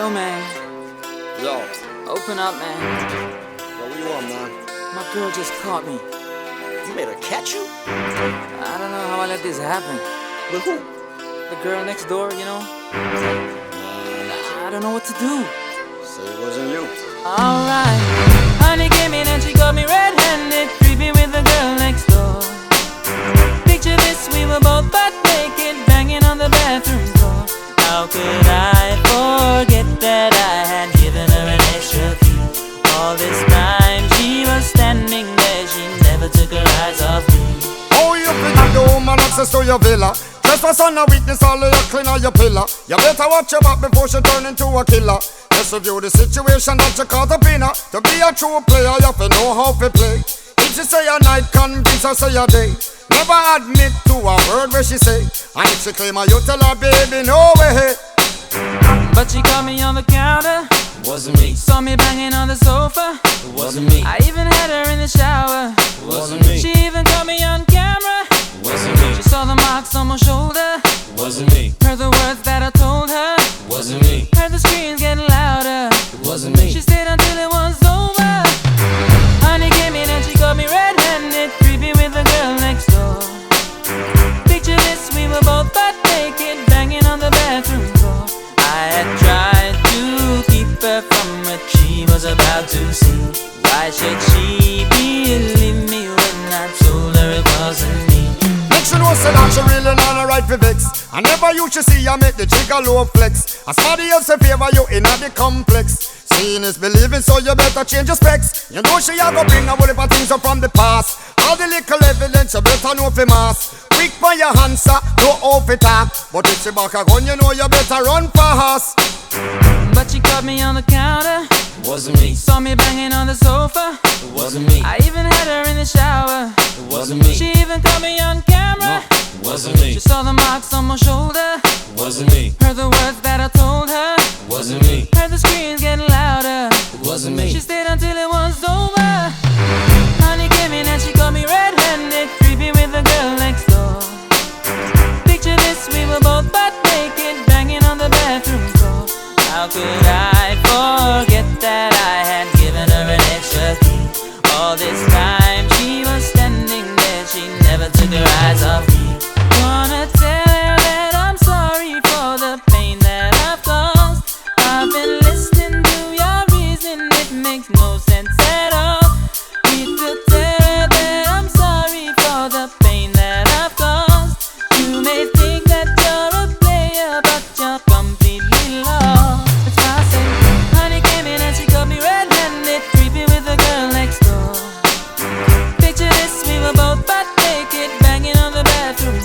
Yo, man. Yo. Open up, man. Yo, what you want, man? My girl just caught me. You made her catch you? I don't know how I let this happen. With who? The girl next door, you know? I don't know what to do. Say it wasn't you. Alright. Honey came in and she got me red-handed, creepy with the girl next door. Picture this, we were both butt naked, banging on the bathroom door. How could I forget that I had given her an extra key? All this time she was standing there, she never took her eyes off me. Oh, you think the woman access to your villa? Trespass on a weakness, all of your clean on your pillar. You better watch your back before she turn into a killer. Just review the situation that you caught up in her. To be a true player, you have to know how to play. If she say a night, convince her say a day. Never admit to a word where she say. And if she claim her, you tell her, baby, no way. But she caught me on the counter. Wasn't me. Saw me banging on the sofa. It wasn't me. I even had her in the shower. It wasn't me. She even caught me on camera. It wasn't me. She saw the marks on my shoulder. It wasn't me. Heard the words that I told her. It wasn't me. Heard the screams getting louder. It wasn't me. She stayed until it was over. Honey came in and she got me red-handed, creepy with the girl next door. Picture this, we were both butt naked, banging on the bathroom door. I had tried to keep her from what she was about to see. Why should she believe me when I told her it wasn't me? Make sure no say that she really not a right for vex. I never used to see you make the jigger low flex. As somebody else in favor you in the complex. Seeing is believing, so you better change your specs. You know she a go bring a whole heap of things up from the past. All the little evidence you better know for mass. Quick for your answer, no off it talk. But if she back a gun, you know you better run fast. But she caught me on the counter. It wasn't me. Saw me banging on the sofa. It wasn't me. I even had her in the shower. It wasn't me. She even caught me on camera. It wasn't me. She saw the marks on my shoulder. It wasn't me. Heard the words that I told her. It wasn't me. Heard the screams getting louder. It wasn't me. She stayed until it was over. Honey came in and she got me red-handed, creepy with the girl next door. Picture this, we were both butt naked, banging on the bathroom door. How could I forget that I had given her an extra key? All this time she was standing there, she never took her eyes off me. Wanna tell her that I'm sorry for the pain that I've caused. I've been listening to your reason, it makes no sense at all. Need to tell her that I'm sorry for the pain that I've caused. You may think that you're a player, but you're completely lost. That's why I say, honey came in and she got me red-handed, creepy with the girl next door. Picture this, we were both butt naked, banging on the bathroom.